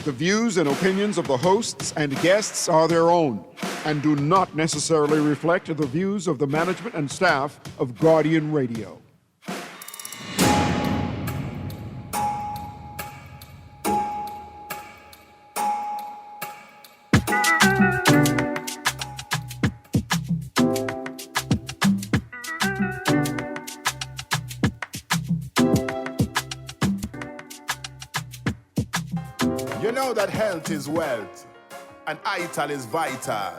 The views and opinions of the hosts and guests are their own and do not necessarily reflect the views of the management and staff of Guardian Radio. You know that health is wealth and ital is vital.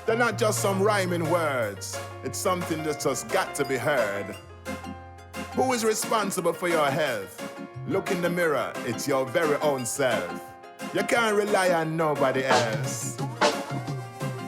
They're not just some rhyming words, it's something that's just got to be heard. Who is responsible for your health? Look in the mirror, it's your very own self. You can't rely on nobody else.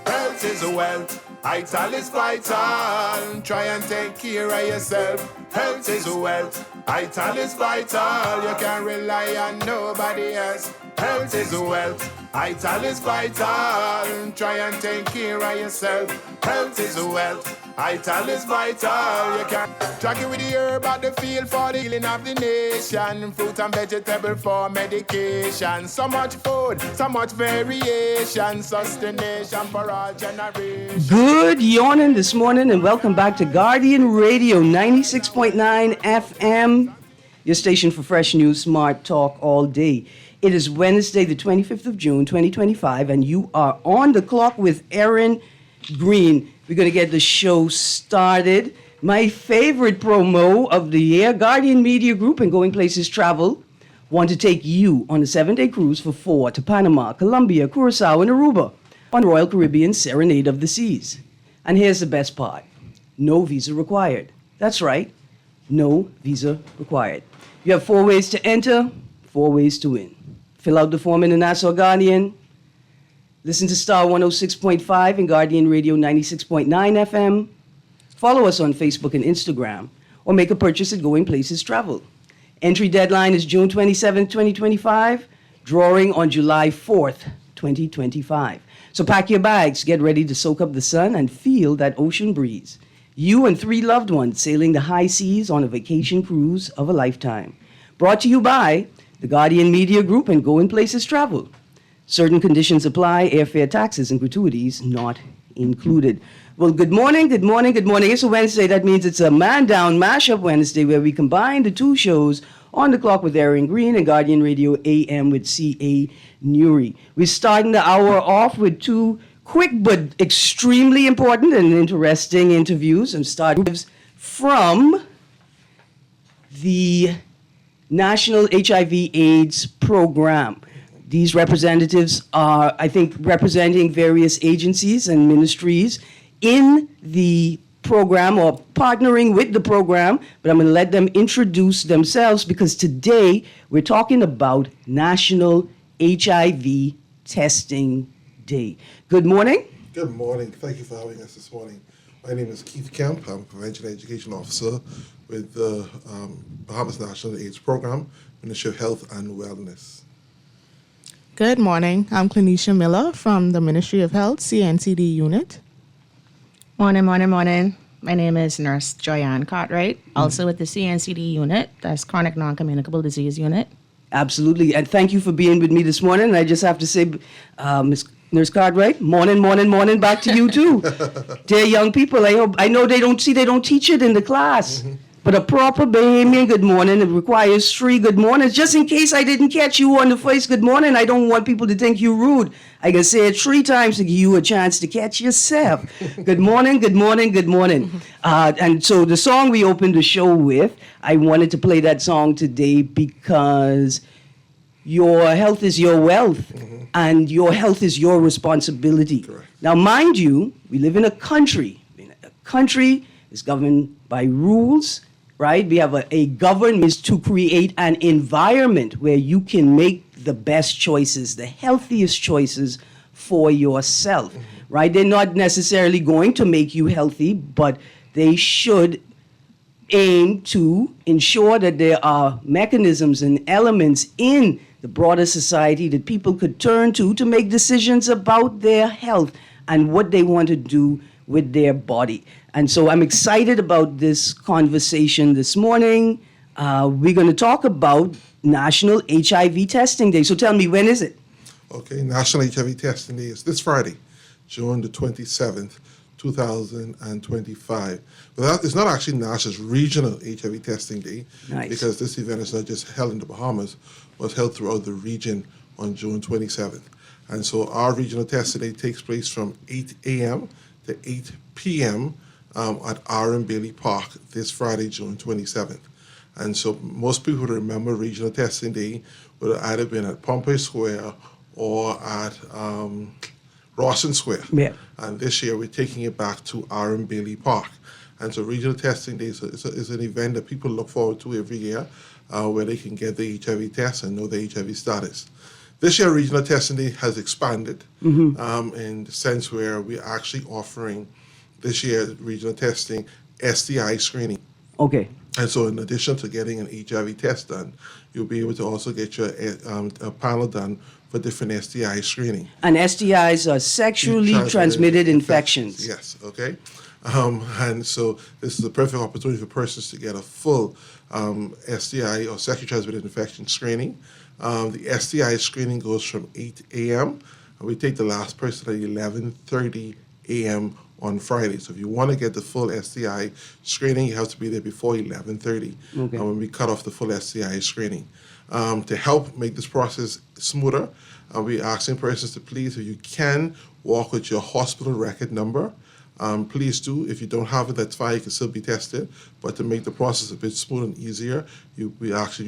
Health is wealth, ital is vital. Try and take care of yourself. Health is wealth, ital is vital. You can't rely on nobody else. Health is wealth, ital is vital. Try and take care of yourself. Health is wealth, ital is vital. You can't track it with the herb at the field for the healing of the nation. Fruit and vegetable for medication. So much food, so much variation. Sustentation for all generations. Good yawning this morning and welcome back to Guardian Radio 96.9 FM. Your station for fresh news, smart talk all day. It is Wednesday, the 25th of June, 2025, and you are on the clock with Erin, Greene. We're going to get the show started. My favorite promo of the year, Guardian Media Group and Going Places Travel, want to take you on a 7-day cruise for 4 to Panama, Colombia, Curacao, and Aruba on the Royal Caribbean Serenade of the Seas. And here's the best part. No visa required. That's right. No visa required. You have 4 ways to enter, 4 ways to win. Fill out the form in the Nassau Guardian. Listen to Star 106.5 and Guardian Radio 96.9 FM. Follow us on Facebook and Instagram, or make a purchase at Going Places Travel. Entry deadline is June 27, 2025. Drawing on July 4th, 2025. So pack your bags, get ready to soak up the sun and feel that ocean breeze. You and 3 loved ones sailing the high seas on a vacation cruise of a lifetime. Brought to you by the Guardian Media Group and Going Places Travel. Certain conditions apply, airfare, taxes, and gratuities not included. Well, good morning, good morning, good morning. It's a Wednesday. That means it's a Man Down Mashup Wednesday where we combine the 2 shows on the clock with Erin, Greene, and Guardian Radio AM with C.A. Newry. We're starting the hour off with 2 quick but extremely important and interesting interviews and start from the National HIV/AIDS Program. These representatives are, I think, representing various agencies and ministries in the program or partnering with the program, but I'm going to let them introduce themselves because today we're talking about National HIV Testing Day. Good morning. Good morning. Thank you for having us this morning. My name is Keith Kemp. I'm a Prevention Education Officer with the Bahamas National AIDS Program, Ministry of Health and Wellness. Good morning. I'm Clinisha Miller from the Ministry of Health, CNCD Unit. Morning. My name is Nurse Joyanne Cartwright, also with the CNCD Unit, that's Chronic Non-Communicable Disease Unit. Absolutely, and thank you for being with me this morning. And I just have to say, Ms. Nurse Cartwright, morning, back to you too. Dear young people, I know they don't teach it in the class. Mm-hmm. But a proper Bahamian good morning, it requires 3 good mornings. Just in case I didn't catch you on the first good morning, I don't want people to think you rude. I can say it 3 times to give you a chance to catch yourself. Good morning. And so the song we opened the show with, I wanted to play that song today because your health is your wealth, and your health is your responsibility. Correct. Now, mind you, we live in a country. A country is governed by rules. Right? We have a government to create an environment where you can make the best choices, the healthiest choices for yourself, right? They're not necessarily going to make you healthy, but they should aim to ensure that there are mechanisms and elements in the broader society that people could turn to make decisions about their health and what they want to do with their body. And so I'm excited about this conversation this morning. We're going to talk about National HIV Testing Day. So tell me, when is it? Okay, National HIV Testing Day is this Friday, June the 27th, 2025. But that is not actually NASH's Regional HIV Testing Day, Nice. because this event is not just held in the Bahamas, but held throughout the region on June 27th. And so our Regional Testing Day takes place from 8 a.m. to 8 p.m. At Erin Bailey Park this Friday, June 27th. And so most people who remember Regional Testing Day would have either been at Pompey Square or at Rawson Square. Yeah. And this year we're taking it back to Erin Bailey Park. And so Regional Testing Day is an event that people look forward to every year, where they can get the HIV test and know the HIV status. This year, Regional Testing Day has expanded in the sense where we're actually offering this year Regional Testing STI screening. Okay. And so in addition to getting an HIV test done, you'll be able to also get your a panel done for different STI screening. And STIs are sexually transmitted infections. Yes, okay. And so this is a perfect opportunity for persons to get a full STI or sexually transmitted infection screening. The STI screening goes from 8 a.m. and we take the last person at 11:30 a.m. on Friday. So if you want to get the full STI screening, you have to be there before 11:30 Okay. when we cut off the full STI screening. To help make this process smoother, we're asking persons to please, if you can, walk with your hospital record number. Please do. If you don't have it, that's fine. You can still be tested. But to make the process a bit smoother and easier, you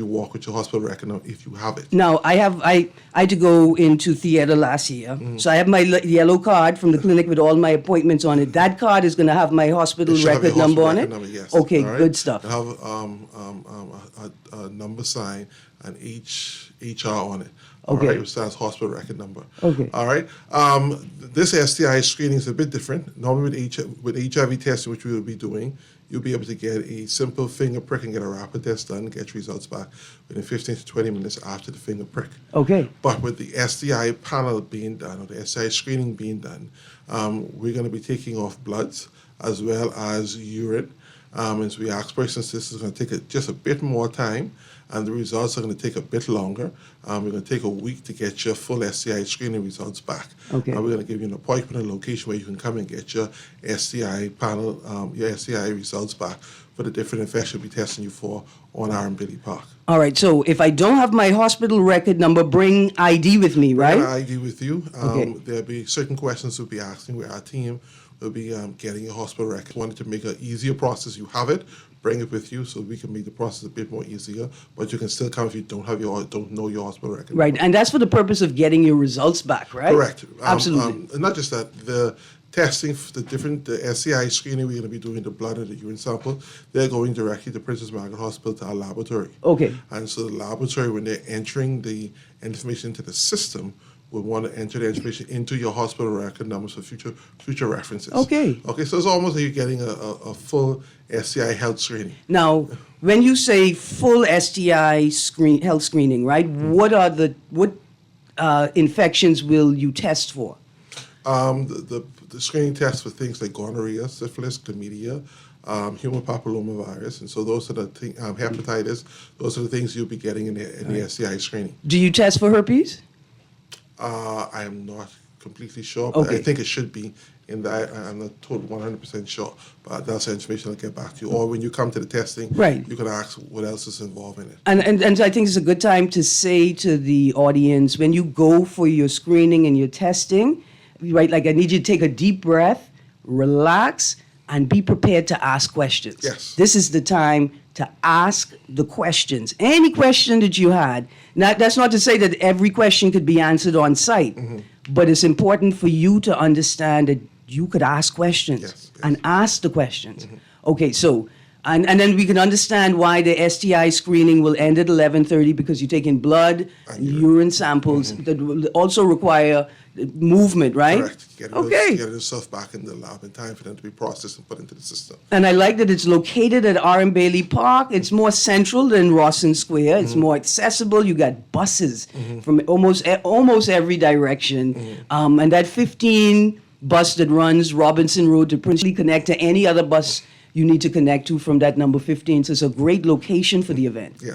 walk with your hospital record number if you have it. Now, I had to go into theater last year, so I have my yellow card from the clinic with all my appointments on it. That card is going to have my hospital It should have record your number hospital on it? record number, yes. Okay, All right? good stuff. It'll have a number sign and HR on it. Okay. All right, which stands hospital record number. Okay. All right. This STI screening is a bit different. Normally with HIV testing, which we will be doing, you'll be able to get a simple finger prick and get a rapid test done, get results back within 15 to 20 minutes after the finger prick. Okay. But with the STI panel being done, or the STI screening being done, we're going to be taking off bloods as well as urine. And so we ask persons, this is going to take just a bit more time, and the results are going to take a bit longer. We're going to take a week to get your full STI screening results back. Okay. And we're going to give you an appointment and location where you can come and get your STI panel, your STI results back for the different infections we'll be testing you for on Erin Bailey Park. All right, so if I don't have my hospital record number, bring ID with me, right? Bring an ID with you. Okay. There'll be certain questions we'll be asking where our team will be getting your hospital record. Wanted to make an easier process. You have it, bring it with you so we can make the process a bit more easier. But you can still come if you don't know your hospital record. Right, and that's for the purpose of getting your results back, right? Correct. Absolutely. And not just that, the testing, the SCI screening we're going to be doing, the blood and the urine sample, they're going directly to Princess Margaret Hospital to our laboratory. Okay. And so the laboratory, when they're entering the information into the system, will want to enter the information into your hospital record numbers for future references. Okay. Okay, so it's almost like you're getting a full SCI health screening. Now, when you say full STI health screening, right? What infections will you test for? The screening tests for things like gonorrhea, syphilis, chlamydia, human papillomavirus, and so those are the things, hepatitis, those are the things you'll be getting in the STI screening. Do you test for herpes? I am not completely sure, but Okay. I think it should be in that. I'm not told 100% sure, but that's the information I'll get back to you. Or when you come to the testing, Right. you can ask what else is involved in it. And I think it's a good time to say to the audience, when you go for your screening and your testing, right, like I need you to take a deep breath, relax, and be prepared to ask questions. Yes. This is the time to ask the questions. Any question that you had. Now, that's not to say that every question could be answered on site, but it's important for you to understand that you could ask questions Yes, yes. and ask the questions. Okay, so, and then we can understand why the STI screening will end at 11:30 because you're taking blood, And urine samples that will also require movement, right? Correct. Get the stuff back in the lab in time for them to be processed and put into the system. And I like that it's located at Erin Bailey Park. It's more central than Rawson Square. It's more accessible. You got buses from almost every direction. And that 15 bus that runs Robinson Road to Princely connect to any other bus you need to connect to from that number 15. So it's a great location for the event. Yeah.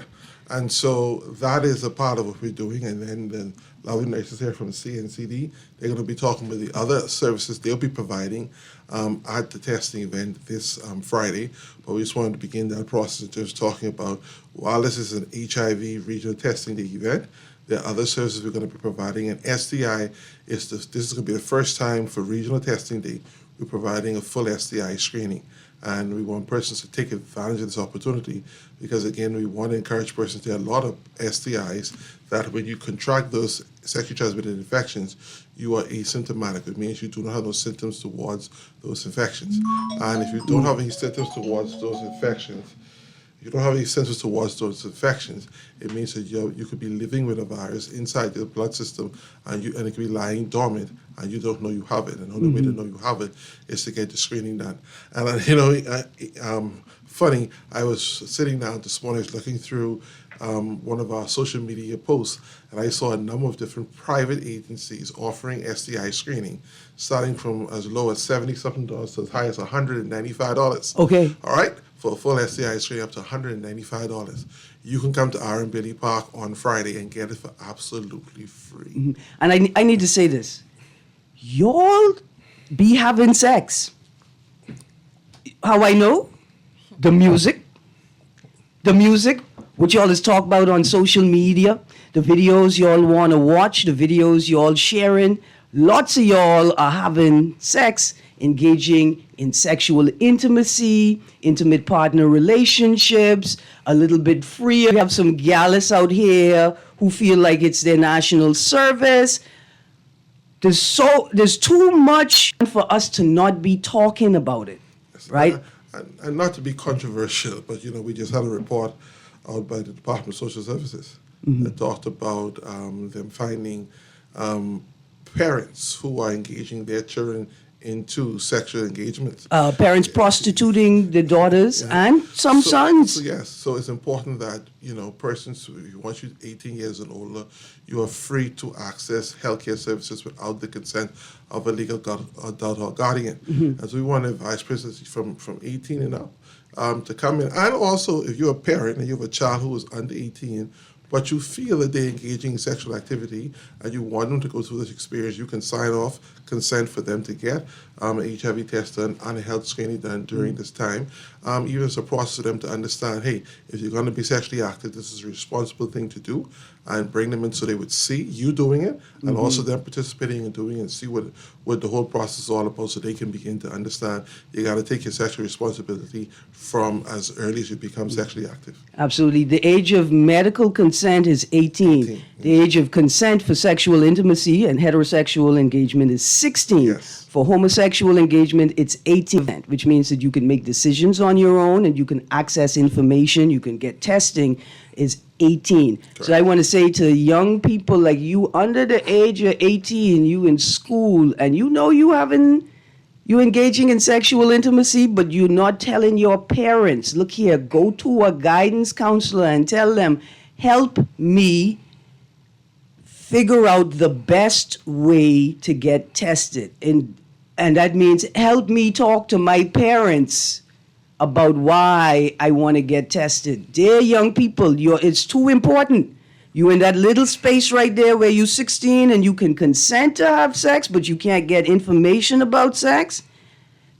And so that is a part of what we're doing. And then the lovely nurses here from CNCD, they're going to be talking about the other services they'll be providing at the testing event this Friday. But we just wanted to begin that process in terms of talking about, while this is an HIV regional testing day event, there are other services we're going to be providing. And STI this is going to be the first time for regional testing day we're providing a full STI screening. And we want persons to take advantage of this opportunity because, again, we want to encourage persons. There are a lot of STIs that when you contract those sexually transmitted infections, you are asymptomatic. It means you do not have no symptoms towards those infections. And if you don't have any symptoms towards those infections, it means that you could be living with a virus inside your blood system and it could be lying dormant and you don't know you have it. And the only way to know you have it is to get the screening done. And, funny, I was sitting down this morning, I was looking through one of our social media posts, and I saw a number of different private agencies offering STI screening, starting from as low as $70-something to as high as $195. Okay. All right? For a full STI screening up to $195. You can come to Erin Billy Park on Friday and get it for absolutely free. And I need to say this. Y'all be having sex. How I know? The music, what y'all is talk about on social media, the videos y'all want to watch, the videos y'all sharing. Lots of y'all are having sex, engaging in sexual intimacy, intimate partner relationships, a little bit freer. We have some gallus out here who feel like it's their national service. There's too much for us to not be talking about it, right? And not to be controversial, but we just had a report out by the Department of Social Services that talked about them finding parents who are engaging their children into sexual engagements. Parents prostituting their daughters and some sons. So it's important that, persons, once you're 18 years and older, you are free to access healthcare services without the consent of a legal adult or guardian. And so we want to advise persons from 18 and up to come in. And also, if you're a parent and you have a child who is under 18, but you feel that they're engaging in sexual activity and you want them to go through this experience, you can sign off consent for them to get an HIV test done and a health screening done during this time. Even as a process for them to understand, hey, if you're going to be sexually active, this is a responsible thing to do, and bring them in so they would see you doing it and also them participating and doing it and see what the whole process is all about so they can begin to understand you got to take your sexual responsibility from as early as you become sexually active. Absolutely. The age of medical consent is 18. The age of consent for sexual intimacy and heterosexual engagement is 16. Yes. For homosexual engagement, it's 18, which means that you can make decisions on your own and you can access information, you can get testing, is 18. Correct. So I want to say to young people like you under the age of 18, you in school, and you engaging in sexual intimacy, but you're not telling your parents, look here, go to a guidance counselor and tell them, help me figure out the best way to get tested. And that means help me talk to my parents about why I want to get tested. Dear young people, it's too important. You're in that little space right there where you're 16 and you can consent to have sex, but you can't get information about sex.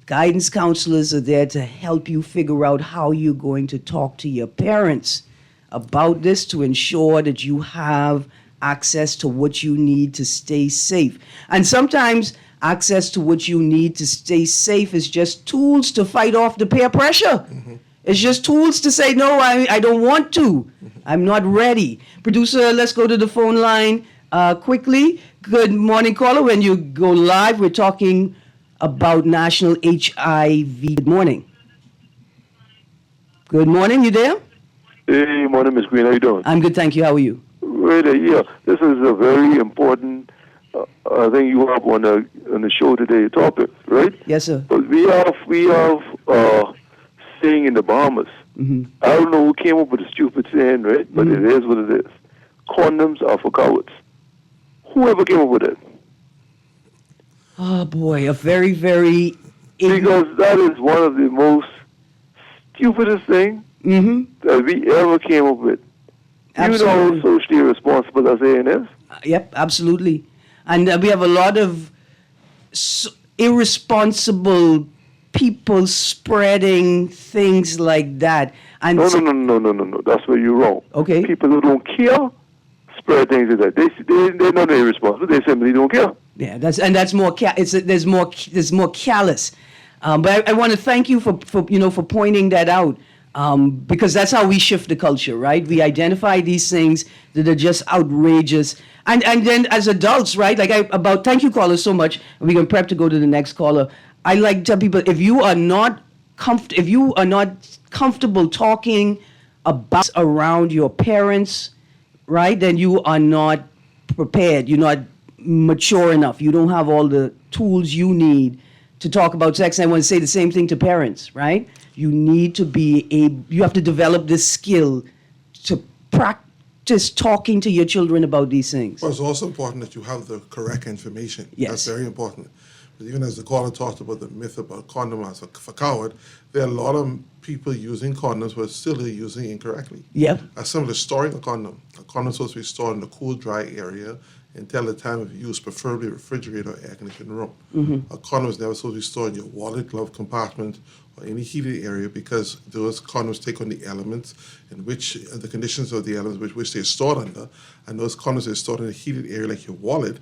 Guidance counselors are there to help you figure out how you're going to talk to your parents about this to ensure that you have access to what you need to stay safe. And sometimes access to what you need to stay safe is just tools to fight off the peer pressure. It's just tools to say, no, I don't want to. I'm not ready. Producer, let's go to the phone line quickly. Good morning, caller. When you go live, we're talking about National HIV. Good morning. Good morning, you there? Hey, morning, Miss Greene. How you doing? I'm good, thank you. How are you? Right, yeah. This is a very important thing you have on the show today, topic, right? Yes, sir. But we have saying in the Bahamas. I don't know who came up with the stupid saying, right? But it is what it is. Condoms are for cowards. Whoever came up with it? Oh boy, a very, very because that is one of the most stupidest things that we ever came up with. Absolutely. You know how socially irresponsible that saying is? Yep, absolutely. And we have a lot of irresponsible people spreading things like that. And No. That's where you're wrong. Okay. People who don't care spread things like that. They're not irresponsible. They simply don't care. Yeah, that's more. There's more callous. But I want to thank you for pointing that out. Because that's how we shift the culture, right? We identify these things that are just outrageous, and then as adults, right? Thank you, caller, so much. We're gonna prep to go to the next caller. I like to tell people, if you are not comfortable talking about around your parents, right? Then you are not prepared. You're not mature enough. You don't have all the tools you need to talk about sex. And I want to say the same thing to parents, right? You need to you have to develop this skill to practice talking to your children about these things. Well, it's also important that you have the correct information. Yes. That's very important. But even as the caller talked about the myth about condoms for coward, there are a lot of people using condoms but still they're using incorrectly. Yep. As simple as storing a condom. A condom is supposed to be stored in a cool, dry area until the time of use, preferably refrigerator or air-conditioned room. A condom is never supposed to be stored in your wallet, glove compartment, or any heated area because those condoms take on the elements in which, the conditions of the elements which they're stored under, and those condoms are stored in a heated area like your wallet,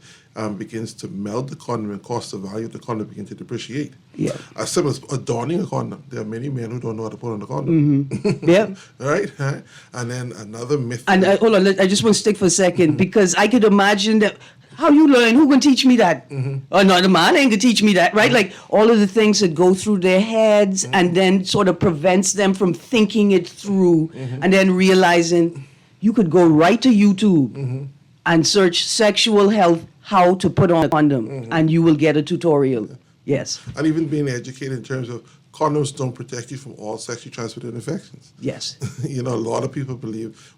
begins to melt the condom and cause the value of the condom begin to depreciate. Yeah. As simple as adorning a condom. There are many men who don't know how to put on a condom. Yeah. Right? And then another myth. And hold on, I just want to stick for a second because I could imagine that. How you learn? Who can teach me that? Oh no, the man ain't gonna teach me that, right? Like all of the things that go through their heads and then sort of prevents them from thinking it through and then realizing you could go right to YouTube and search sexual health, how to put on a condom, and you will get a tutorial. Yes. And even being educated in terms of condoms don't protect you from all sexually transmitted infections. Yes. A lot of people believe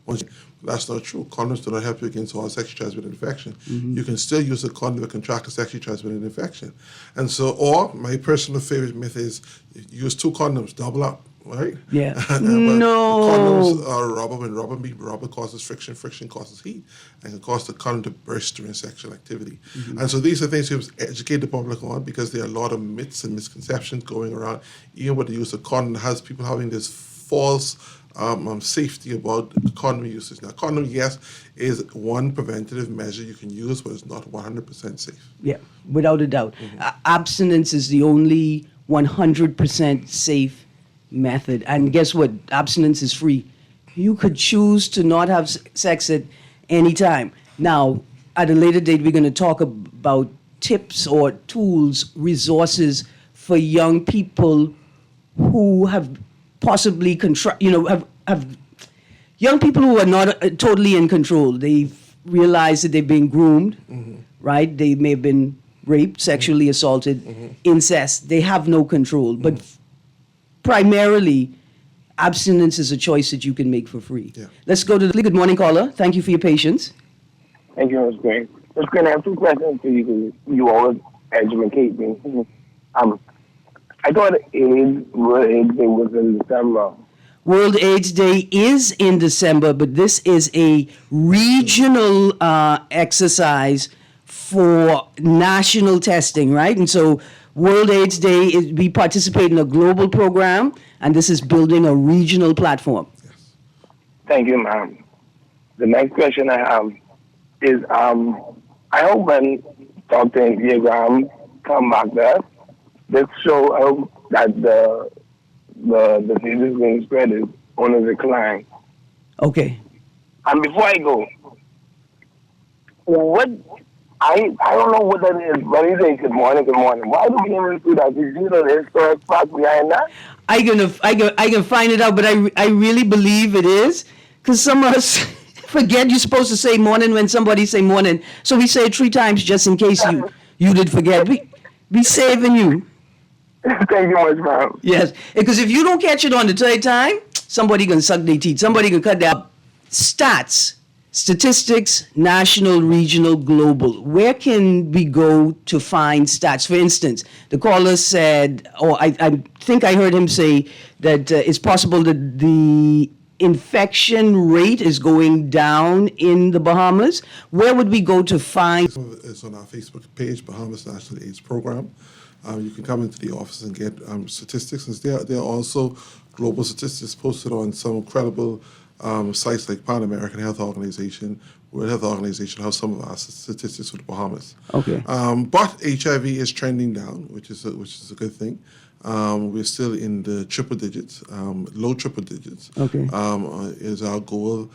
that's not true. Condoms do not help you against all sexually transmitted infection. You can still use a condom to contract a sexually transmitted infection. And so, or my personal favorite myth is use 2 condoms, double up, right? Yeah. No. Condoms are rubber. When rubber causes friction, friction causes heat, and can cause the condom to burst during sexual activity. And so these are things we have to educate the public on because there are a lot of myths and misconceptions going around. Even with the use of condom has people having this false safety about condom usage. Now, condom, yes, is one preventative measure you can use, but it's not 100% safe. Yeah, without a doubt. Abstinence is the only 100% safe method. And guess what? Abstinence is free. You could choose to not have sex at any time. Now, at a later date, we're going to talk about tips or tools, resources for young people who have possibly have young people who are not totally in control. They've realized that they've been groomed, right? They may have been raped, sexually assaulted, incest. They have no control. But primarily, abstinence is a choice that you can make for free. Yeah. Let's go to the good morning caller. Thank you for your patience. Thank you, Ms. Greene. Ms. Greene, I have 2 questions for you because you always educate me. I thought World AIDS Day was in December. World AIDS Day is in December, but this is a regional exercise for national testing, right? And so World AIDS Day, we participate in a global program, and this is building a regional platform. Thank you, ma'am. The next question I have is, I hope when Dr. Graham come back there, this show that the disease is being spread is on a decline. Okay. And before I go, I don't know what that is, but he says good morning. Why do we even do that? Did you know the historic fact behind that? I can find it out, but I really believe it is, because some of us forget you're supposed to say morning when somebody say morning, so we say it 3 times just in case you did forget. We saving you. Thank you much, ma'am. Yes, because if you don't catch it on the 3rd time, somebody gonna suck their teeth. Somebody gonna cut their stats, statistics, national, regional, global. Where can we go to find stats? For instance, the caller said, or I think I heard him say that it's possible that the infection rate is going down in the Bahamas. Where would we go to find? It's on our Facebook page, Bahamas National AIDS Program. You can come into the office and get statistics. And there are also global statistics posted on some credible sites like Pan American Health Organization, World Health Organization, have some of our statistics for the Bahamas. Okay. But HIV is trending down, which is a good thing. We're still in the triple digits, low triple digits. Okay. Is our goal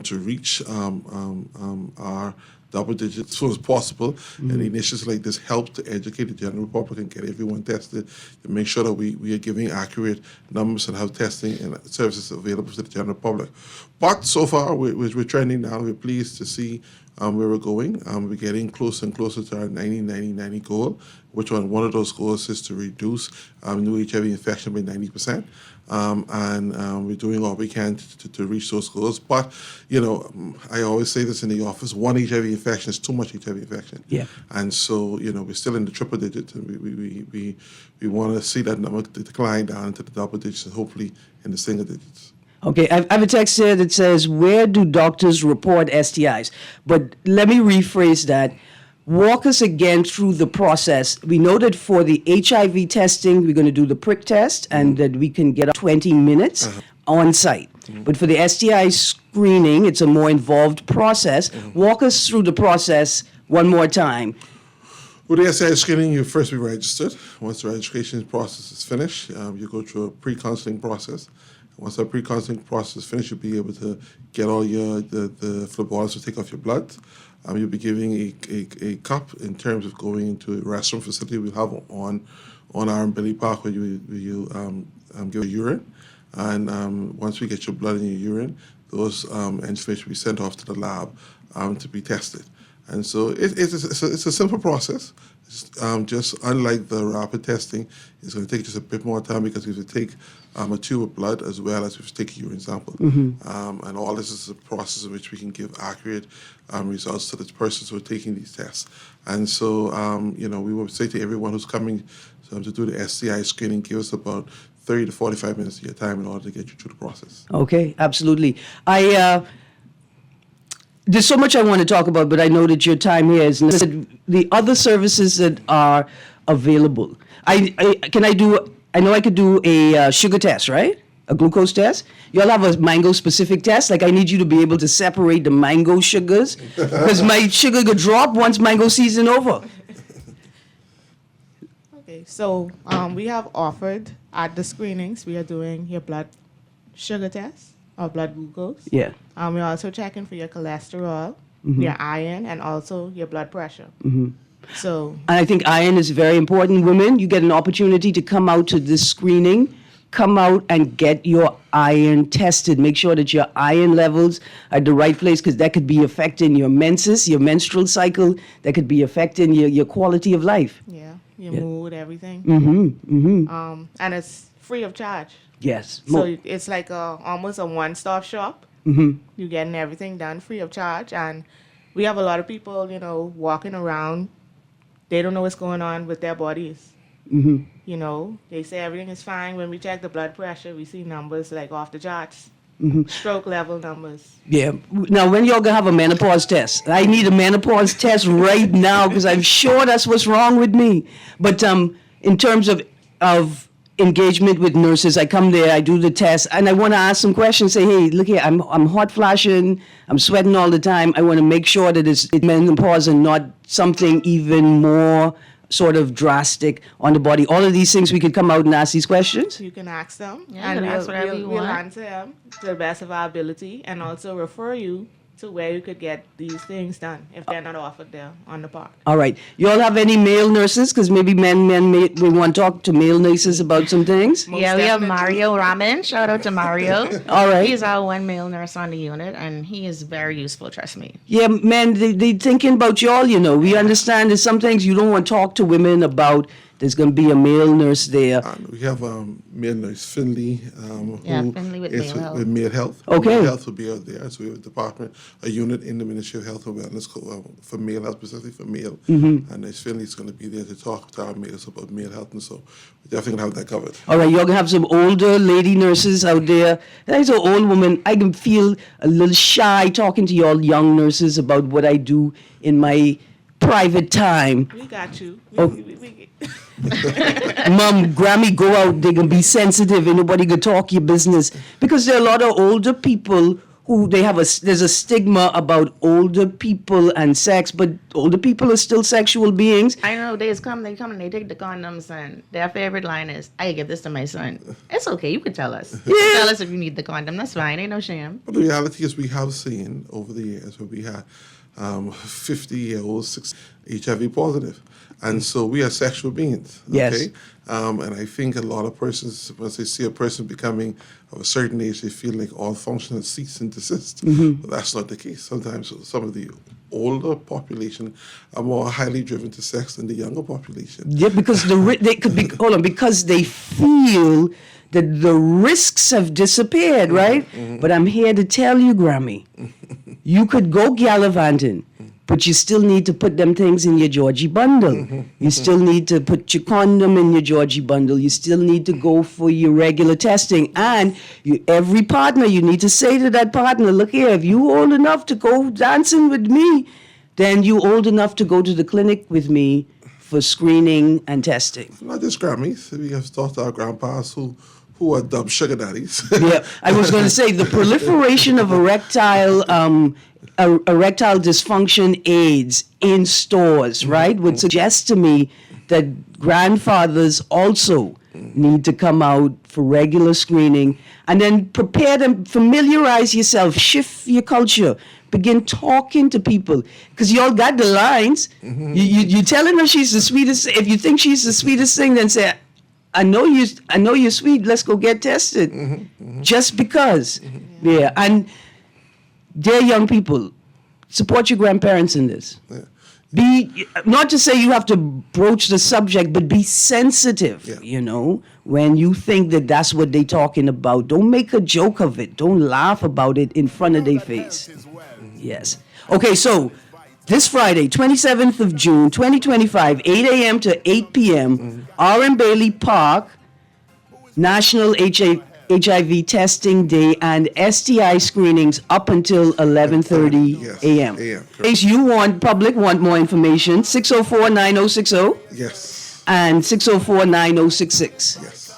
to reach our double digits as soon as possible. And initiatives like this help to educate the general public and get everyone tested to make sure that we are giving accurate numbers and have testing and services available to the general public. But so far, we're trending down. We're pleased to see where we're going. We're getting closer and closer to our 90-90-90 goal, which one of those goals is to reduce new HIV infection by 90%. And we're doing all we can to reach those goals. But, I always say this in the office, one HIV infection is too much HIV infection. Yeah. And so, we're still in the triple digits, and we want to see that number decline down into the double digits and hopefully in the single digits. Okay, I have a text here that says, where do doctors report STIs? But let me rephrase that. Walk us again through the process. We know that for the HIV testing, we're going to do the prick test and that we can get 20 minutes on site. But for the STI screening, it's a more involved process. Walk us through the process one more time. With the STI screening, you first be registered. Once the registration process is finished, you go through a pre-counseling process. Once that pre-counseling process is finished, you'll be able to get all the phlebotomists to take off your blood. You'll be giving a cup in terms of going into a restroom facility we have on our Billy Park where you give urine. And once we get your blood and your urine, those information will be sent off to the lab to be tested. And so it's a simple process. Just unlike the rapid testing, it's going to take just a bit more time because we have to take a tube of blood as well as we have to take a urine sample. And all this is a process in which we can give accurate results to the persons who are taking these tests. And so, we will say to everyone who's coming to do the STI screening, give us about 30 to 45 minutes of your time in order to get you through the process. Okay, absolutely. There's so much I want to talk about, but I know that your time here is limited. The other services that are available. I know I could do a sugar test, right? A glucose test. Y'all have a mango-specific test? Like I need you to be able to separate the mango sugars because my sugar could drop once mango season over. Okay, so we have offered at the screenings, we are doing your blood sugar test or blood glucose. Yeah. We're also checking for your cholesterol, your iron, and also your blood pressure. So, And I think iron is very important. Women, you get an opportunity to come out to this screening. Come out and get your iron tested. Make sure that your iron levels are at the right place because that could be affecting your menses, your menstrual cycle. That could be affecting your quality of life. yeah, your mood, everything. And it's free of charge. Yes. So it's like almost a one-stop shop. You're getting everything done free of charge. And we have a lot of people, walking around. They don't know what's going on with their bodies. They say everything is fine. When we check the blood pressure, we see numbers like off the charts. Stroke level numbers. Yeah. Now, when y'all gonna have a menopause test? I need a menopause test right now because I'm sure that's what's wrong with me. But in terms of engagement with nurses, I come there, I do the test, and I want to ask some questions. Say, hey, look here, I'm hot flashing, I'm sweating all the time. I want to make sure that it's menopause and not something even more sort of drastic on the body. All of these things, we could come out and ask these questions. You can ask them, Yeah, and you can ask whatever you we'll want. answer them to the best of our ability, and also refer you to where you could get these things done if they're not offered there on the park. All right. You all have any male nurses? Because maybe men may want to talk to male nurses about some things. Yeah, we have definitely. Mario Raman. Shout out to Mario. All right. He's our one male nurse on the unit, and he is very useful, trust me. Yeah, man, they thinking about y'all, We understand that some things you don't want to talk to women about There's going to be a male nurse there. And we have male nurse Finley, who Finley with is male health. with male health. Okay. Male health will be out there. So we have a department, a unit in the Ministry of Health and Wellness for male health, specifically for male. Mm-hmm. And Nurse Finley is going to be there to talk to our males about male health, and so we're definitely going to have that covered. All right, you're going to have some older lady nurses out there. As an old woman, I can feel a little shy talking to y'all young nurses about what I do in my private time. We got you. Oh. Mom, Grammy, go out. They can be sensitive. Ain't nobody can talk your business, because there are a lot of older people who there's a stigma about older people and sex, but older people are still sexual beings. I know days come, they come and they take the condoms, and their favorite line is, "I give this to my son." It's okay, you can tell us. You can tell us if you need the condom. That's fine. Ain't no shame. But the reality is, we have seen over the years where we had 50-year-olds HIV positive. And so we are sexual beings. Okay? Yes. And I think a lot of persons, once they see a person becoming of a certain age, they feel like all function has ceased and desist. But that's not the case. Sometimes some of the older population are more highly driven to sex than the younger population. Yeah, because they could be because they feel that the risks have disappeared, right? But I'm here to tell you, Grammy, you could go gallivanting, but you still need to put them things in your Georgie bundle. You still need to put your condom in your Georgie bundle. You still need to go for your regular testing. And every partner, you need to say to that partner, look here, if you old enough to go dancing with me, then you old enough to go to the clinic with me for screening and testing. Not just Grammys. We have taught our grandpas who are dubbed sugar daddies. Yeah, I was going to say the proliferation of erectile dysfunction aids in stores, right, would suggest to me that grandfathers also need to come out for regular screening, and then prepare them, familiarize yourself, shift your culture, begin talking to people, because y'all got the lines. You telling her she's the sweetest. If you think she's the sweetest thing, then say, I know you're sweet. Let's go get tested. Just because. Yeah. And dear young people, support your grandparents in this. Yeah. Be, not to say you have to broach the subject, but be sensitive, when you think that that's what they're talking about. Don't make a joke of it. Don't laugh about it in front of their face. Yes. Okay, so this Friday, 27th of June, 2025, 8 a.m. to 8 p.m., R.M. Bailey Park, National HIV Testing Day and STI screenings up until 11:30 a.m. In case you public want more information, 604-9060. Yes. And 604-9066. Yes.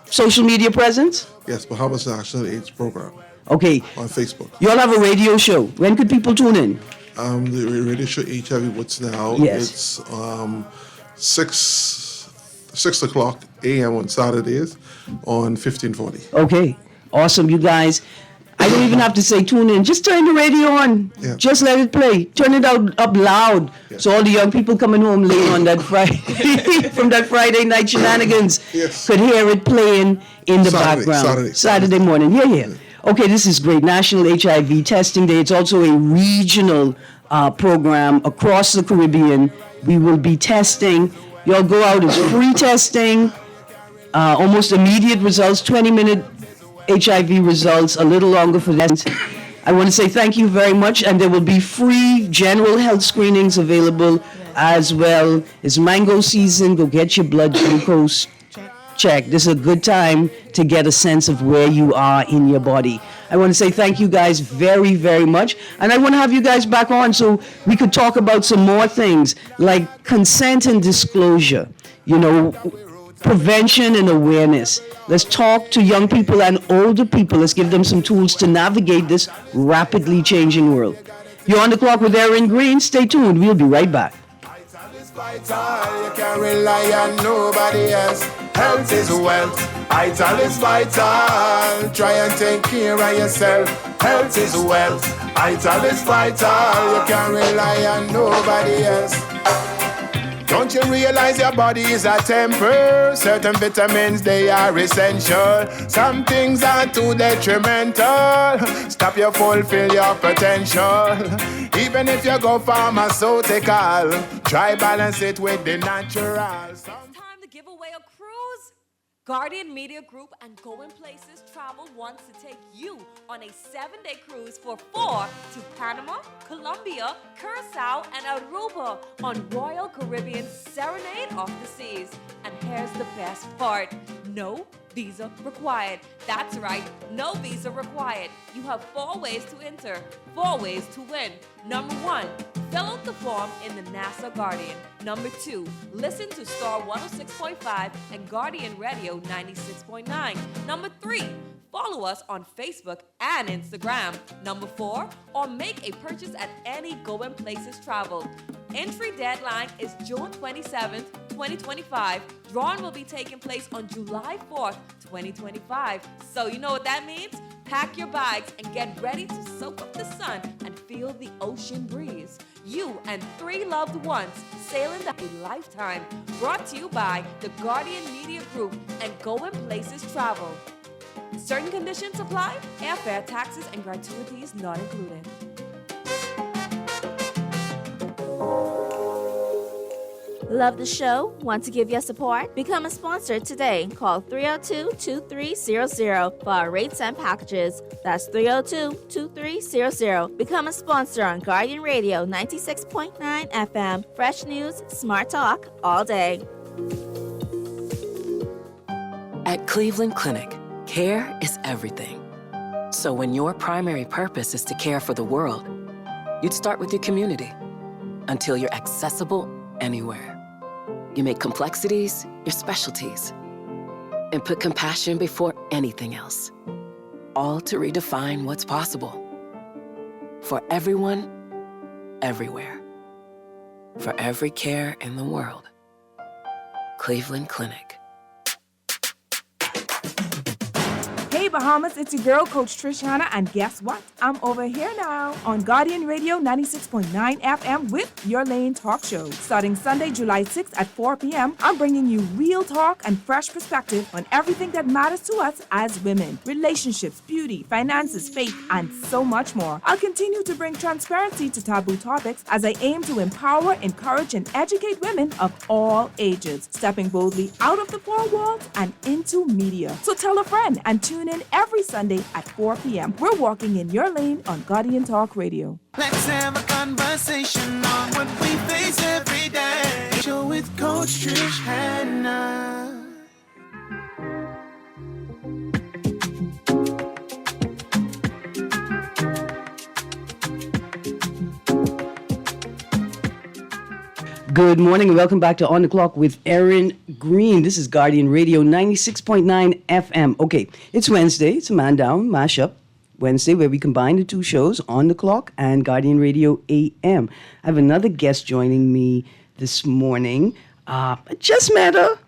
Social media presence? Yes, Bahamas National AIDS Program Okay. on Facebook. You all have a radio show. When could people tune in? The radio show HIV What's Now. Yes. It's 6 o'clock a.m. on Saturdays on 1540. Okay. Awesome, you guys. I don't even have to say tune in. Just turn the radio on. Yeah. Just let it play. Turn it up loud. Yeah. So all the young people coming home late on that Friday from that Friday night shenanigans could hear it playing in the background. Saturday morning. Yeah. Okay, this is great. National HIV Testing Day. It's also a regional program across the Caribbean. We will be testing. Y'all go out. It's free testing. Almost immediate results. 20-minute HIV results. A little longer for that. I want to say thank you very much. And there will be free general health screenings available as well. It's mango season. Go get your blood glucose check. This is a good time to get a sense of where you are in your body. I want to say thank you guys very, very much. And I want to have you guys back on so we could talk about some more things like consent and disclosure, prevention and awareness. Let's talk to young people and older people. Let's give them some tools to navigate this rapidly changing world. You're on the clock with Erin Greene. Stay tuned. We'll be right back. Vital, you can rely on nobody else. Health is wealth. Vital is vital. Try and take care of yourself. Health is wealth. Vital is vital. You can rely on nobody else. Don't you realize your body is a temple? Certain vitamins, they are essential. Some things are too detrimental. Stop you fulfill your potential. Even if you go pharmaceutical, try balance it with the natural. Guardian Media Group and Going Places Travel wants to take you on a 7-day cruise for 4 to Panama, Colombia, Curacao, and Aruba on Royal Caribbean Serenade of the Seas. And here's the best part. No visa required. That's right, no visa required. You have 4 ways to enter, 4 ways to win. Number 1, fill out the form in the NASA Guardian. Number 2, listen to Star 106.5 and Guardian Radio 96.9. Number 3, follow us on Facebook and Instagram. Number 4, or make a purchase at any Going Places Travel. Entry deadline is June 27th, 2025. Drawing will be taking place on July 4th, 2025. So you know what that means? Pack your bags and get ready to soak up the sun and feel the ocean breeze. You and 3 loved ones sailing a lifetime. Brought to you by the Guardian Media Group and Going Places Travel. Certain conditions apply. Airfare, taxes, and gratuities not included. Love the show? Want to give your support? Become a sponsor today. Call 302-2300 for our rates and packages. That's 302-2300. Become a sponsor on Guardian Radio 96.9 FM. Fresh news, smart talk, all day. At Cleveland Clinic, care is everything. So when your primary purpose is to care for the world, you'd start with your community until you're accessible anywhere. You make complexities your specialties and put compassion before anything else, all to redefine what's possible. For everyone, everywhere. For every care in the world. Cleveland Clinic. Hey Bahamas, it's your girl, Coach Trish Hanna, and guess what? I'm over here now on Guardian Radio 96.9 FM with Your Lane Talk Show. Starting Sunday, July 6th at 4 p.m., I'm bringing you real talk and fresh perspective on everything that matters to us as women. Relationships, beauty, finances, faith, and so much more. I'll continue to bring transparency to taboo topics as I aim to empower, encourage, and educate women of all ages, stepping boldly out of the 4 walls and into media. So tell a friend and tune in every Sunday at 4 p.m. We're walking in your lane on Guardian Talk Radio. Let's have a conversation on what we face every day. Show with Coach Trish Hanna. Good morning and welcome back to On the Clock with Erin, Greene. This is Guardian Radio 96.9 FM. Okay, it's Wednesday. It's a Man Down mashup Wednesday where we combine the 2 shows, On the Clock and Guardian Radio AM. I have another guest joining me this morning. I just met her.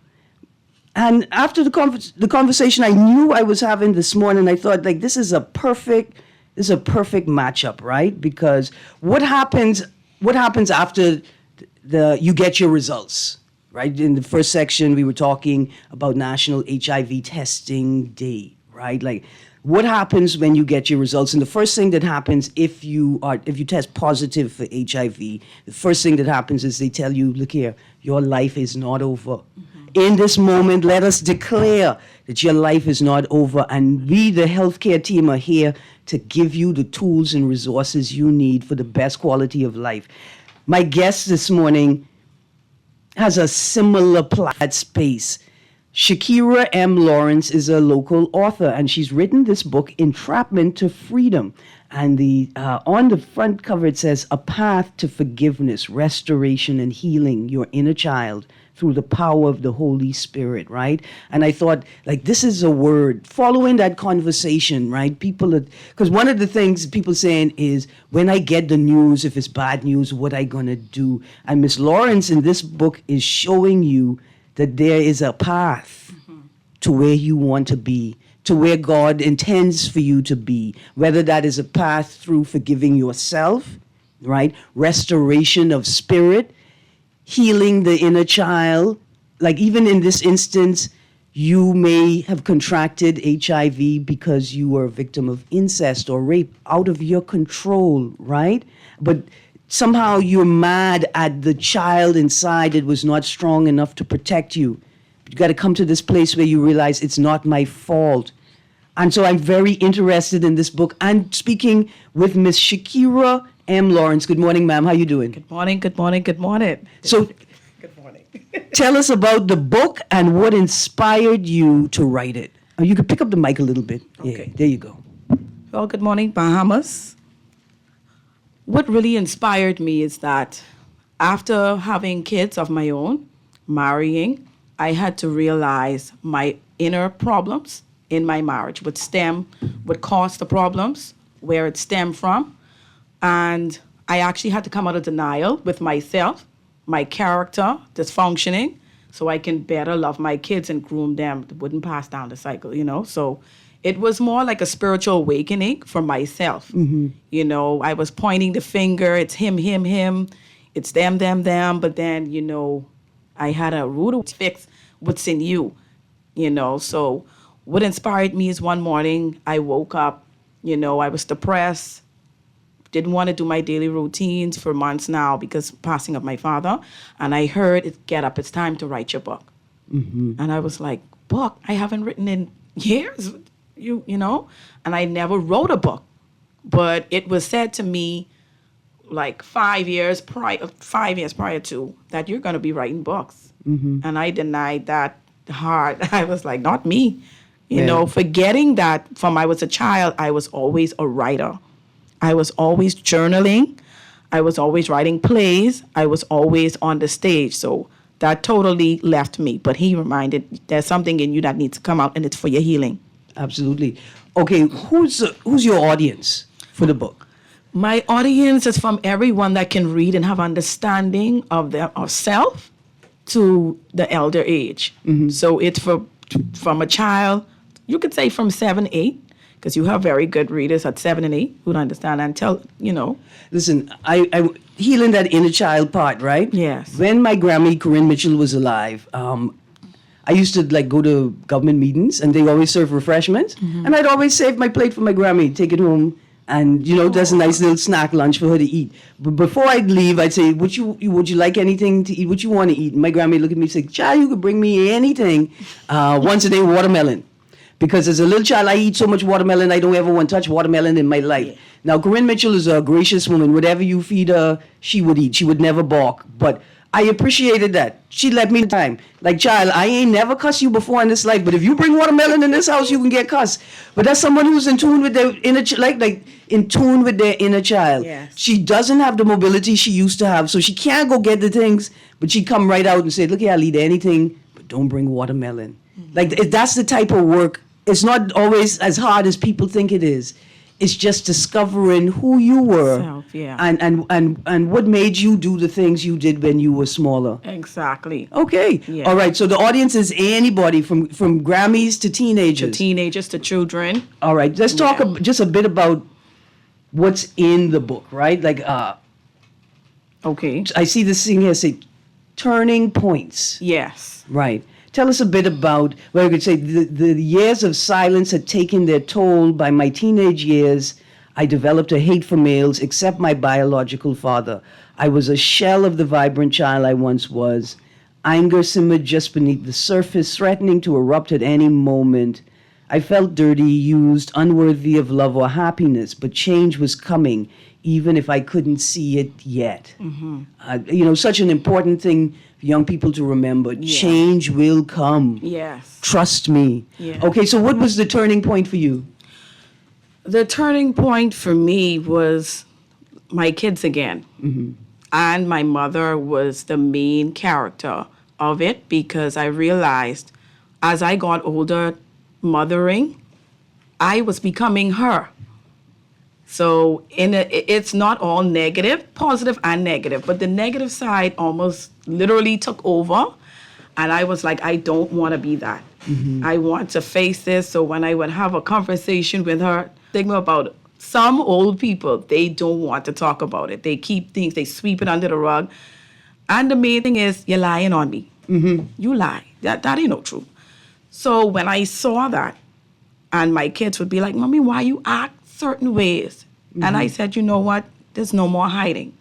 And after the conversation I knew I was having this morning, I thought, like, this is a perfect matchup, right? Because what happens after you get your results, right? In the first section, we were talking about National HIV Testing Day, right? Like, what happens when you get your results? And the first thing that happens if you test positive for HIV, the first thing that happens is they tell you, look here, your life is not over. Mm-hmm. In this moment, let us declare that your life is not over, and we, the healthcare team, are here to give you the tools and resources you need for the best quality of life. My guest this morning has a similar plaid space. Shakira M. Lawrence is a local author, and she's written this book, Entrapment to Freedom. And on the front cover, it says, A Path to Forgiveness, Restoration, and Healing Your Inner Child through the power of the Holy Spirit, right? And I thought, like, this is a word. Following that conversation, right? Because one of the things people saying is, when I get the news, if it's bad news, what I gonna do? And Miss Lawrence in this book is showing you that there is a path to where you want to be, to where God intends for you to be, whether that is a path through forgiving yourself, right? Restoration of spirit, healing the inner child. Like, even in this instance, you may have contracted HIV because you were a victim of incest or rape out of your control, right? But somehow you're mad at the child inside that was not strong enough to protect you. You got to come to this place where you realize it's not my fault. And so I'm very interested in this book. I'm speaking with Miss Shakira M. Lawrence. Good morning, ma'am. How you doing? Good morning, good morning, good morning. So tell us about the book and what inspired you to write it. Oh, you could pick up the mic a little bit. Okay. Yeah, there you go. Well, good morning, Bahamas. What really inspired me is that after having kids of my own, marrying, I had to realize my inner problems in my marriage would cause the problems, where it stemmed from. And I actually had to come out of denial with myself, my character dysfunctioning, so I can better love my kids and groom them. It wouldn't pass down the cycle, So it was more like a spiritual awakening for myself. I was pointing the finger, it's him, it's them, but then, I had a root to fix what's in you, So what inspired me is one morning I woke up, I was depressed, didn't want to do my daily routines for months now because passing of my father. And I heard, get up, it's time to write your book. And I was like, book? I haven't written in years, and I never wrote a book. But it was said to me like 5 years prior to that you're going to be writing books. And I denied that hard. I was like, not me. Forgetting that from I was a child, I was always a writer. I was always journaling. I was always writing plays. I was always on the stage. So that totally left me. But he reminded, there's something in you that needs to come out, and it's for your healing. Absolutely. Okay, who's your audience for the book? My audience is from everyone that can read and have understanding of self to the elder age. So it's from a child, you could say from 7, 8, because you have very good readers at 7 and 8 who'd understand and tell, Listen, I healing that inner child part, right? Yes. When my Grammy, Corinne Mitchell, was alive, I used to go to government meetings, and they always serve refreshments, and I'd always save my plate for my Grammy, take it home, and there's a nice little snack lunch for her to eat. But before I'd leave, I'd say, would you like anything to eat? What you want to eat? And my Grammy would look at me and say, child, you could bring me anything. Once a day, watermelon. Because as a little child, I eat so much watermelon, I don't ever want to touch watermelon in my life. Yeah. Now, Corinne Mitchell is a gracious woman. Whatever you feed her, she would eat. She would never balk. But I appreciated that. She let me time. Like, child, I ain't never cussed you before in this life, but if you bring watermelon in this house, you can get cussed. But that's someone who's in tune with their inner, in tune with their inner child. Yes. She doesn't have the mobility she used to have, so she can't go get the things, but she come right out and say, look here, I'll eat anything, but don't bring watermelon. That's the type of work. It's not always as hard as people think it is. It's just discovering who you were. Self, yeah. And what made you do the things you did when you were smaller. Exactly. Okay. Yeah. All right. So the audience is anybody from Grammys to teenagers. To teenagers to children. All right. Let's talk just a bit about what's in the book, right? Okay. I see this thing here say turning points. Yes. Right. Tell us a bit about, well, you could say the years of silence had taken their toll. By my teenage years, I developed a hate for males, except my biological father. I was a shell of the vibrant child I once was. Anger simmered just beneath the surface, threatening to erupt at any moment. I felt dirty, used, unworthy of love or happiness, but change was coming, even if I couldn't see it yet. Such an important thing for young people to remember. Yeah. Change will come. Yes. Trust me. Yeah. Okay, so what was the turning point for you? The turning point for me was my kids again. And my mother was the main character of it, because I realized as I got older, mothering, I was becoming her. So it's not all negative, positive and negative, but the negative side almost literally took over. And I was like, I don't want to be that. I want to face this. So when I would have a conversation with her, stigma about some old people, they don't want to talk about it. They keep things, they sweep it under the rug. And the main thing is, you're lying on me. You lie. That ain't no truth. So when I saw that, and my kids would be like, Mommy, why you act certain ways? And I said, you know what? There's no more hiding.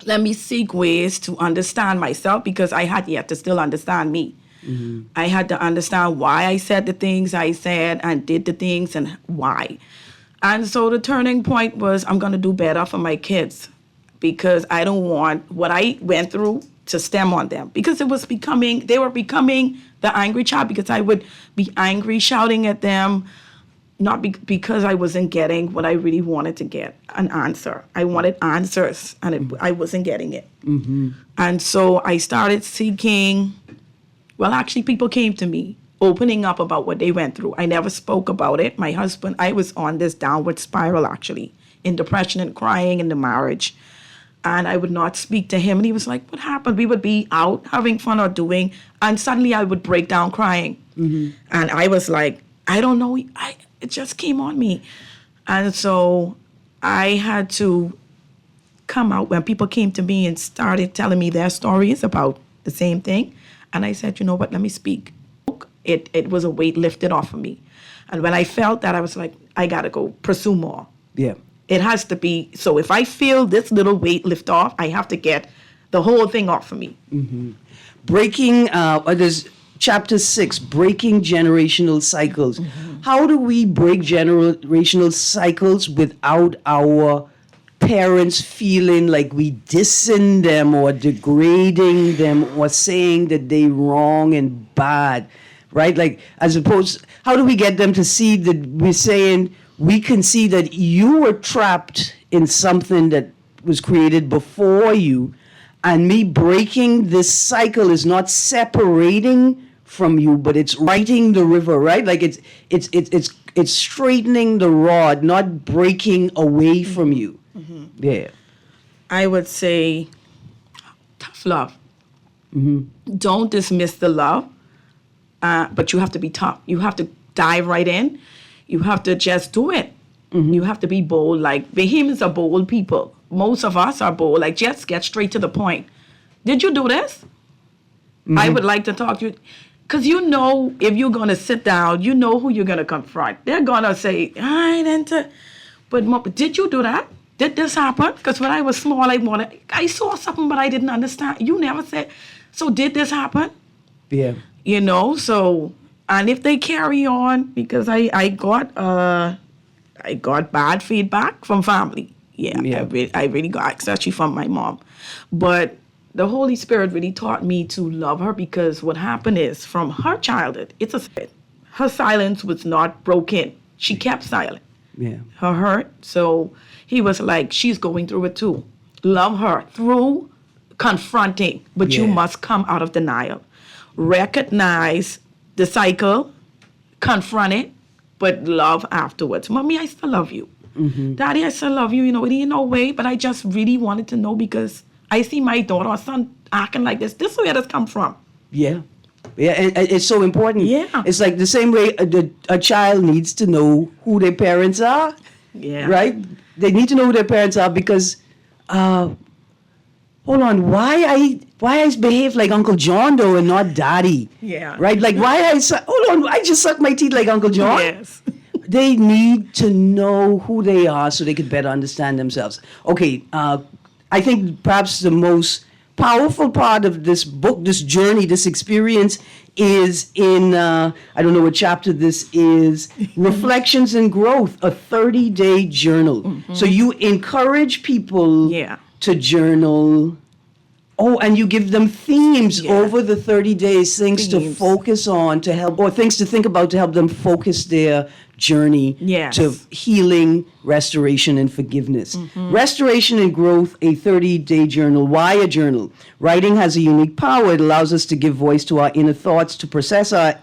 Let me seek ways to understand myself, because I had yet to still understand me. I had to understand why I said the things I said and did the things and why. And so the turning point was, I'm going to do better for my kids, because I don't want what I went through to stem on them, because they were becoming the angry child, because I would be angry, shouting at them, not because I wasn't getting what I really wanted to get, an answer. I wanted answers, and I wasn't getting it. And so I started seeking, well, actually, people came to me, opening up about what they went through. I never spoke about it. My husband, I was on this downward spiral, actually, in depression and crying in the marriage. And I would not speak to him. And he was like, what happened? We would be out having fun or doing, and suddenly I would break down crying. And I was like, I don't know. It just came on me. And so I had to come out when people came to me and started telling me their stories about the same thing. And I said, you know what, let me speak. It was a weight lifted off of me. And when I felt that, I was like, I got to go pursue more. Yeah. It has to be, so if I feel this little weight lift off, I have to get the whole thing off of me. Breaking, there's chapter 6, breaking generational cycles. How do we break generational cycles without our parents feeling like we dissing them or degrading them or saying that they wrong and bad, right? Like, as opposed, how do we get them to see that we're saying, we can see that you were trapped in something that was created before you, and me breaking this cycle is not separating from you, but it's righting the river, right? Like it's straightening the rod, not breaking away from you. Yeah. I would say tough love. Don't dismiss the love, but you have to be tough. You have to dive right in. You have to just do it. You have to be bold. Like, Bahamians are bold people. Most of us are bold. Like, just get straight to the point. Did you do this? I would like to talk to you. Because you know, if you're going to sit down, you know who you're going to confront. They're going to say, I didn't. But did you do that? Did this happen? Because when I was small, I saw something, but I didn't understand. You never said, so did this happen? Yeah. You know, so, and if they carry on, because I got bad feedback from family. Yeah. I really got, especially from my mom. But the Holy Spirit really taught me to love her, because what happened is, from her childhood, her silence was not broken. She kept silent. Yeah. Her hurt. So he was like, she's going through it too. Love her through confronting, but you must come out of denial. Recognize the cycle, confront it, but love afterwards. Mommy, I still love you. Daddy, I still love you. You know, in no way, but I just really wanted to know, because I see my daughter or son acting like this. This is where this come from. Yeah. Yeah, and it's so important. Yeah. It's like the same way a child needs to know who their parents are. Yeah. Right? They need to know who their parents are, because, hold on, why I behave like Uncle John though and not Daddy? Yeah. Right? Like, hold on, I just suck my teeth like Uncle John? Yes. They need to know who they are so they could better understand themselves. Okay, I think perhaps the most powerful part of this book, this journey, this experience is in, I don't know what chapter this is, Reflections and Growth, a 30-day journal. So you encourage people to journal. Oh, and you give them themes over the 30 days, things to focus on to help, or things to think about to help them focus their journey to healing, restoration, and forgiveness. Restoration and Growth, a 30-day journal. Why a journal? Writing has a unique power. It allows us to give voice to our inner thoughts, to process our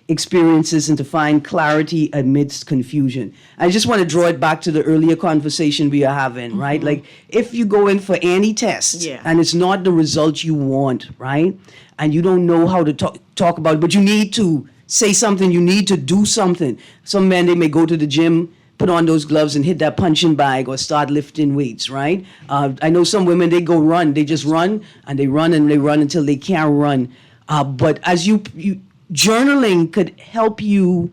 experiences, and to find clarity amidst confusion. I just want to draw it back to the earlier conversation we are having, right? Like, if you go in for any test and it's not the result you want, right? And you don't know how to talk about it, but you need to say something, you need to do something. Some men, they may go to the gym, put on those gloves and hit that punching bag or start lifting weights, right? I know some women, they go run. They just run and they run until they can't run. But as you journaling could help you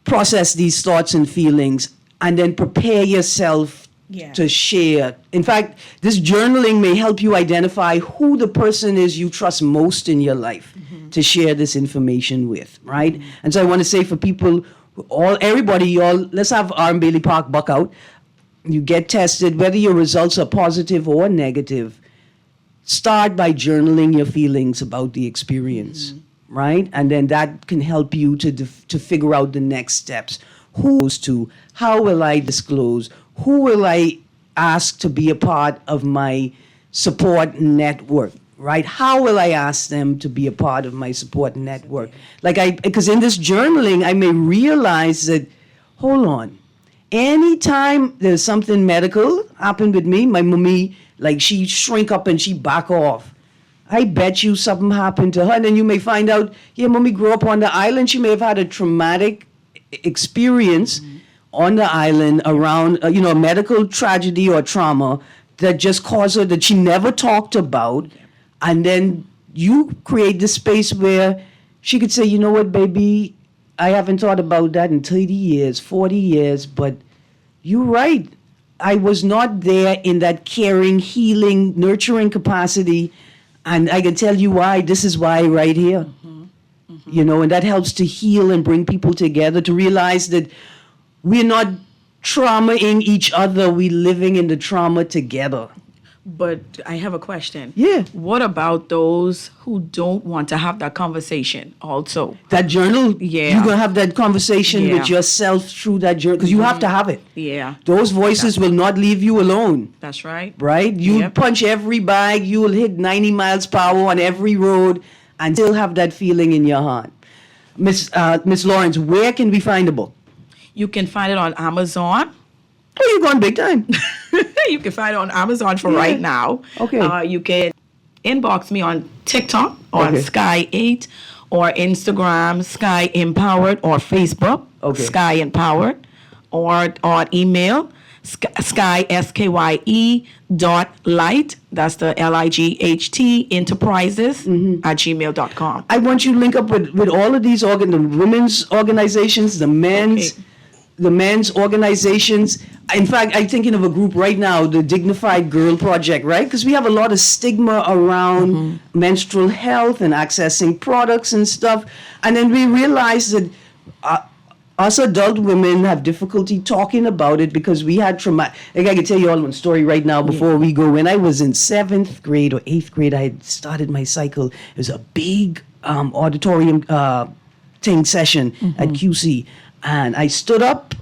process these thoughts and feelings and then prepare yourself to share. In fact, this journaling may help you identify who the person is you trust most in your life. to share this information with, right? And so I want to say for people, everybody, y'all, let's have Arm Bailey Park buck out. You get tested, whether your results are positive or negative. Start by journaling your feelings about the experience, right? And then that can help you to figure out the next steps. Who goes to? How will I disclose? Who will I ask to be a part of my support network, right? How will I ask them to be a part of my support network? Because in this journaling, I may realize that, hold on, anytime there's something medical happen with me, my mommy, like she shrink up and she back off. I bet you something happened to her. And then you may find out, yeah, mommy grew up on the island. She may have had a traumatic experience on the island around, a medical tragedy or trauma that just caused her that she never talked about. And then you create this space where she could say, you know what, baby, I haven't thought about that in 30 years, 40 years, but you're right. I was not there in that caring, healing, nurturing capacity. And I can tell you why. This is why right here. And that helps to heal and bring people together to realize that we're not traumaing each other. We're living in the trauma together. But I have a question. Yeah. What about those who don't want to have that conversation also? That journal? Yeah. You're going to have that conversation with yourself through that journal because you have to have it. Yeah. Those voices will not leave you alone. That's right. Right? You punch every bag, you will hit 90 miles per hour on every road and still have that feeling in your heart. Miss Lawrence, where can we find the book? You can find it on Amazon. Oh, you're going big time. You can find it on Amazon for right now. Okay. You can inbox me on TikTok on Sky8 or Instagram Sky Empowered or Facebook Sky Empowered or on email Sky SKYE.light. That's the LIGHT Enterprises at gmail.com. I want you to link up with all of these the women's organizations, the men's organizations. In fact, I'm thinking of a group right now, the Dignified Girl Project, right? Because we have a lot of stigma around menstrual health and accessing products and stuff. And then we realize that us adult women have difficulty talking about it because we had trauma. Like I can tell you all one story right now before we go. When I was in 7th grade or 8th grade, I had started my cycle. It was a big auditorium session at QC. And I stood up,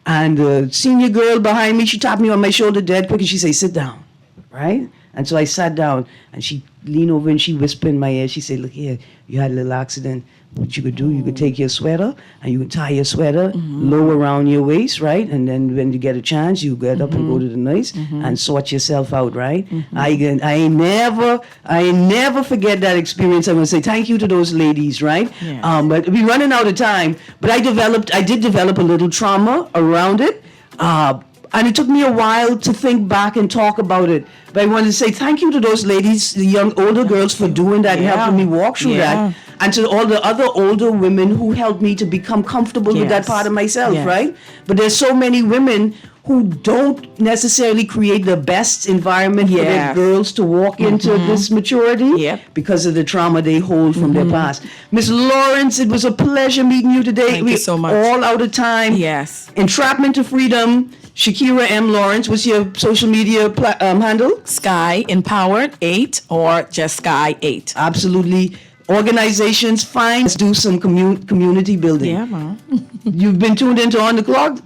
and the senior girl behind me, she tapped me on my shoulder dead quick, and she said, sit down, right? And so I sat down, and she leaned over and she whispered in my ear. She said, look here, you had a little accident. What you could do, you could take your sweater, and you could tie your sweater low around your waist, right? And then when you get a chance, you get up and go to the nurse and sort yourself out, right? I never forget that experience. I want to say thank you to those ladies, right? Yes. But we're running out of time. But I did develop a little trauma around it. And it took me a while to think back and talk about it. But I wanted to say thank you to those ladies, the older girls, for doing that and helping me walk through that. And to all the other older women who helped me to become comfortable with that part of myself, right? But there's so many women who don't necessarily create the best environment for their girls to walk into this maturity because of the trauma they hold from their past. Miss Lawrence, it was a pleasure meeting you today. Thank you so much. All out of time. Yes. Entrapment to Freedom. Shakira M. Lawrence, what's your social media handle? Sky Empowered 8 or just Sky 8. Absolutely. Organizations, fine. Let's do some community building. Yeah, man. You've been tuned into On the Clock.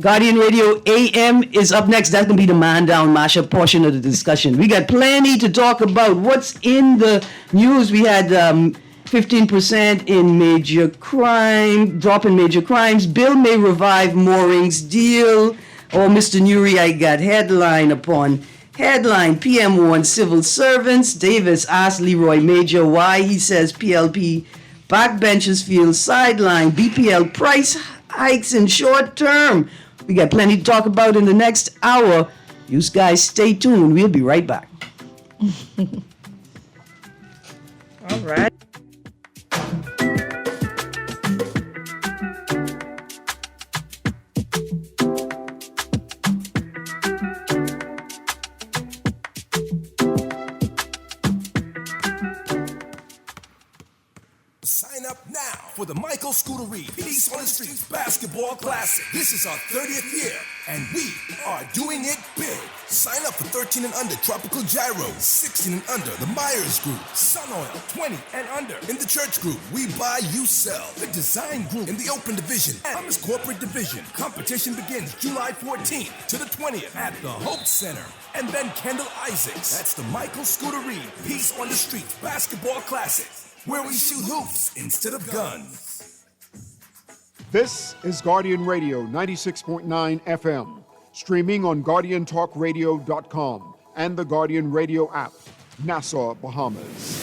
Guardian Radio AM is up next. That's going to be the man down mashup portion of the discussion. We got plenty to talk about. What's in the news? We had 15% in major crime, drop in major crimes. Bill may revive moorings deal. Oh, Mr. Nuri, I got headline upon headline. PM warns civil servants. Davis asked Leroy Major why he says PLP backbenchers feel sidelined. BPL price hikes in short term. We got plenty to talk about in the next hour. You guys stay tuned. We'll be right back. All right. now for the Michael Scootery Peace on the Streets Basketball Classic. This is our 30th year, and we are doing it big. Sign up for 13 and under Tropical Gyro, 16 and under the Myers Group, Sun Oil, 20 and under in the Church Group, We Buy, You Sell, the Design Group in the Open Division, and Thomas Corporate Division. Competition begins July 14th to the 20th at the Hope Center. And then Kendall Isaacs. That's the Michael Scootery Peace on the Streets Basketball Classic, where we shoot hoops instead of guns. This is Guardian Radio 96.9 FM, streaming on GuardianTalkRadio.com and the Guardian Radio app, Nassau, Bahamas.